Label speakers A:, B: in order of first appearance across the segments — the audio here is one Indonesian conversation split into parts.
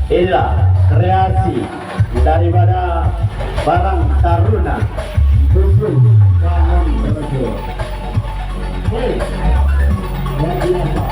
A: Inilah kreasi daripada Barang Taruna Dusun Bangun Rejo. Luar biasa.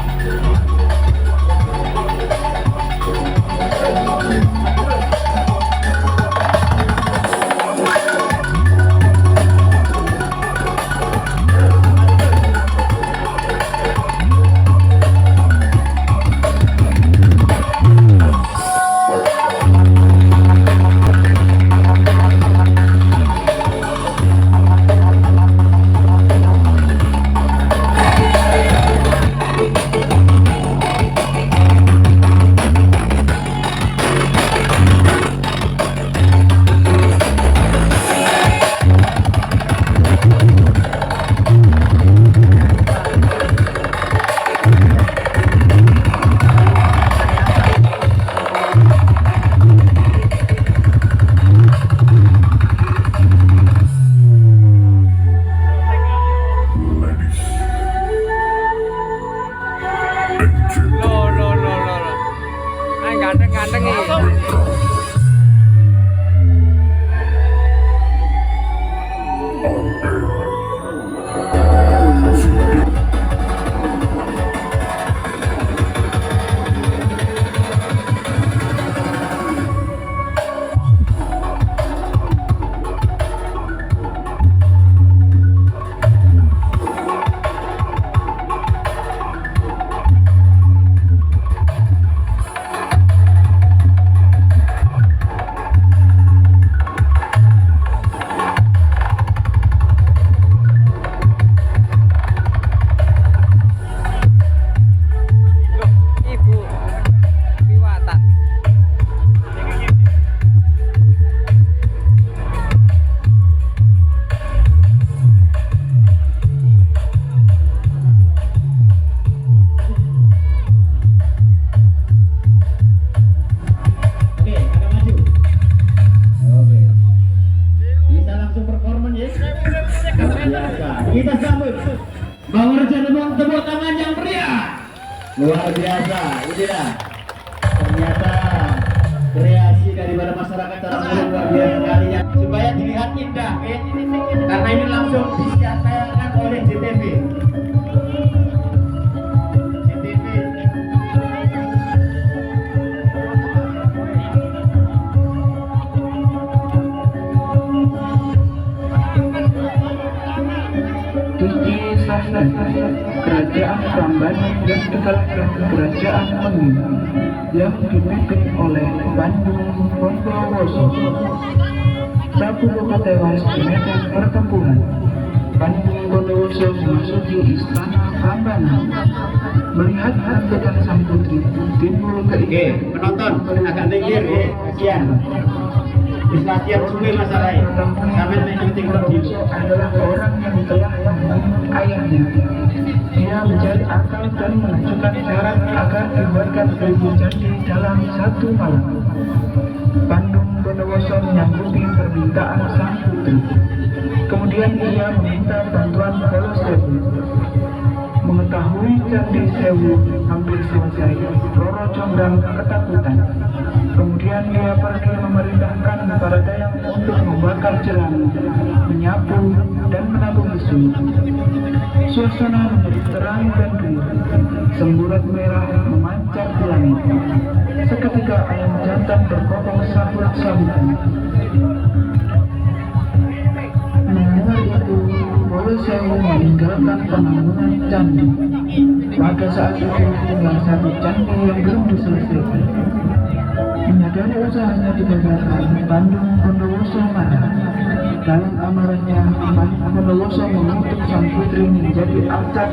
B: Ganteng-ganteng nih. Kita sambut Bang Rejo dengan tepuk tangan yang meriah. Luar biasa, inilah ternyata kreasi daripada masyarakat Tarangulung luar biasa kalinya supaya dilihat indah, karena ini langsung disiarkan oleh JTV.
C: Kerajaan Prambanan dan dikalahkan Kerajaan Mengin yang dipimpin oleh Bandung Bondowoso. Prabu Loka tewas di medan pertempuran. Bandung Bondowoso memasuki istana Prambanan. Melihat hambatan sang putri, timbul keinginan.
A: Penonton agak minggir, kasihan. Latihan suwe masalahnya sampai penting
C: Bondowoso adalah orang yang telah membunuh ayahnya. Dia mencari akal dan mengajukan syarat agar dibuatkan 1000 candi dalam satu malam. Bandung Bondowoso menyanggupi permintaan sang putri. Kemudian ia meminta bantuan Balasewu. Mengetahui Candi Sewu hampir selesai, Roro Condang ketakutan. Kemudian ia pergi memerintahkan para dayang untuk membakar jelang, menyapu, dan menabung besi. Suasana menjadi terang dan gelap. Semburat merah memancar di langit. Seketika ayam jantan berkokok sabut-sabutan. Mendengar itu, Balasewu meninggalkan pembangunan candi. Pada saat itu tinggal satu candi yang belum diselesaikan. Menyadari usahanya digagalkan, Bandung Bondowoso marah. Dalam amarahnya, Bandung Bondowoso mengutuk sang putri menjadi arca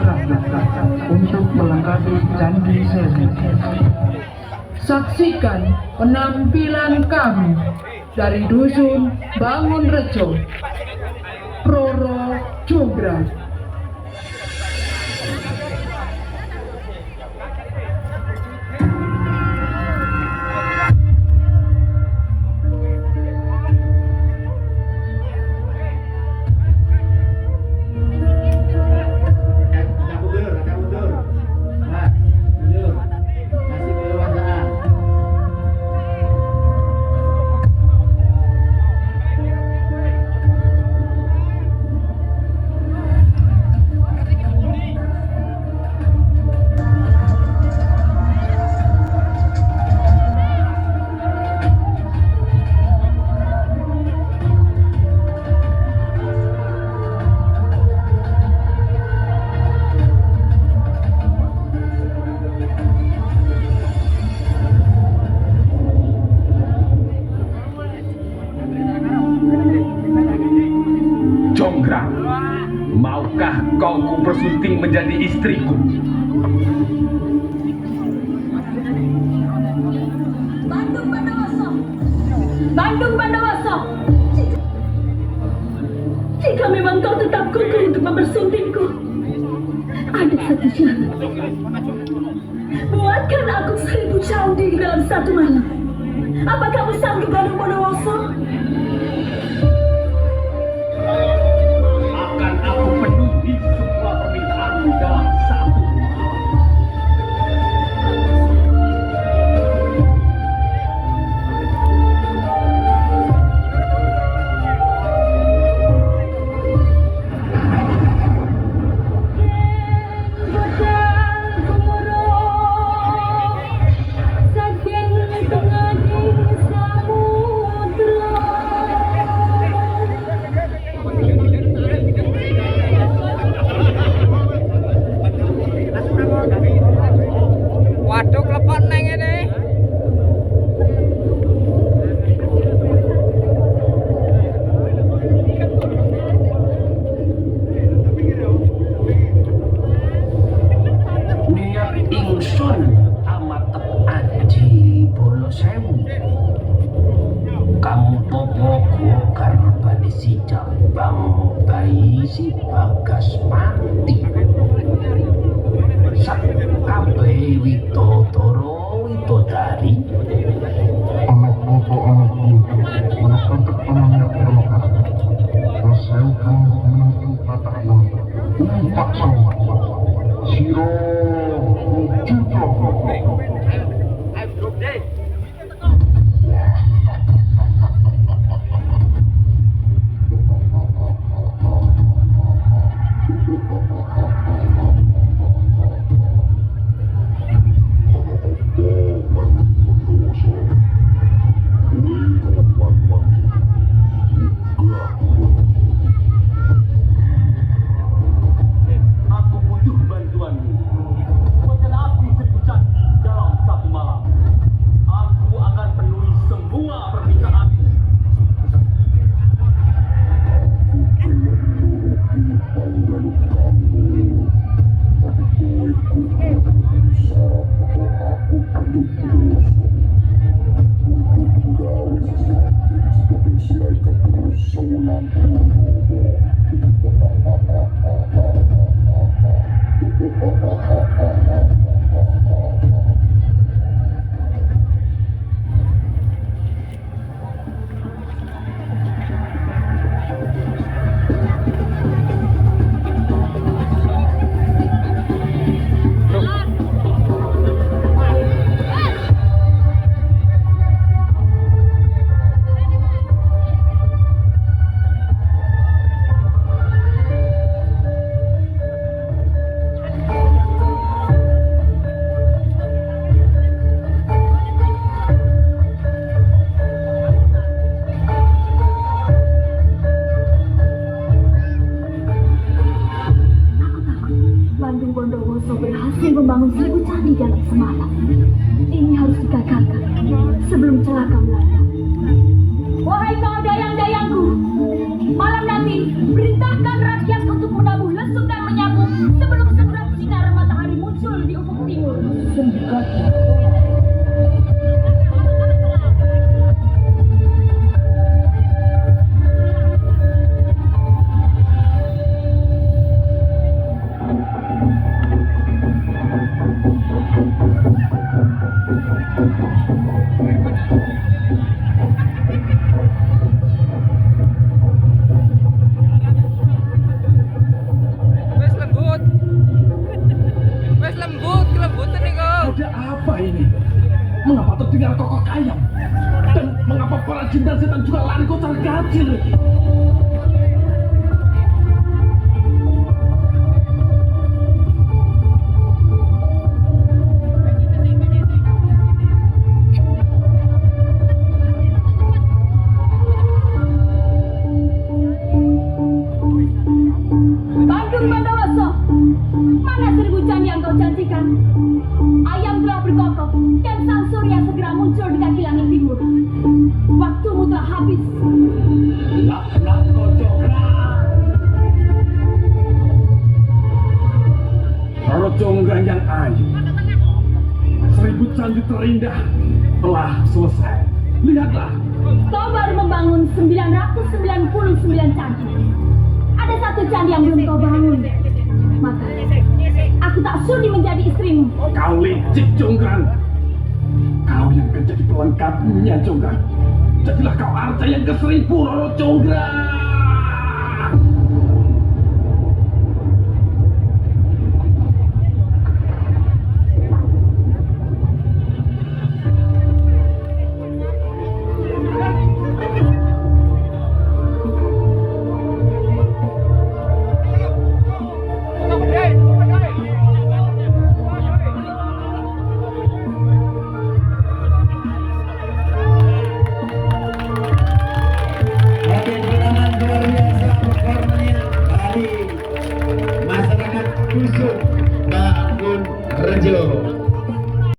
C: untuk melengkapi Candi Sewu.
D: Saksikan penampilan kami dari Dusun Bangun Rejo, Roro Condang.
E: menjadi istriku.
F: Bandung Bandawasa. Bandung Bandawasa. Jika memang kau tetap kukuh untuk mempersuntinku, ada satu syarat. Buatkan aku 1000 candi dalam satu malam. Apa kamu sanggup, Bandung Bandawasa?
E: Akan aku penuhi semua permintaanmu dalam satu malam.
G: Waduh, klepon neng ini.
E: Niat ingsun amat aji bolo sewu. Kamu topo karena bani sidang bang bayi si Bagas mati. Sak kabeh Widodara Widodari.
H: Anak bobo anak ibu, anak kontak anaknya bermakar. Raseu kang menempuh patah wanda, umpak sama. Siro cucok.
E: Aku butuh bantuanmu. Buatkan aku 1000 candi dalam satu malam. Aku akan penuhi semua permintaanmu.
F: Bandung Bondowoso berhasil membangun 1000 candi dalam semalam. Ini harus digagalkan sebelum celaka melanda. Wahai kaum dayang-dayangku, malam nanti perintahkan rakyat untuk menabuh lesung dan menyapu sebelum seberang sinar matahari muncul di ufuk timur.
G: Wes lembut. Wes lembut, kelembutan nih kau.
E: Ada apa ini? Mengapa terdengar kokok ayam? Dan mengapa para jin dan setan juga lari kocar kacir?
F: Bandung Bandawasa, mana 1000 candi yang kau janjikan? Ayam telah berkokok dan sang surya segera muncul di kaki langit timur. Waktumu telah habis.
E: Laknat kocokra. terindah telah selesai. Lihatlah,
F: Kau baru membangun 999 candi. Ada satu candi yang belum kau bangun. Maka, aku tak sudi menjadi istrimu.
E: kau licik Jonggrang. Kau yang akan jadi pelengkapnya Jonggrang. Jadilah kau arca yang ke-1000 Roro Jonggrang.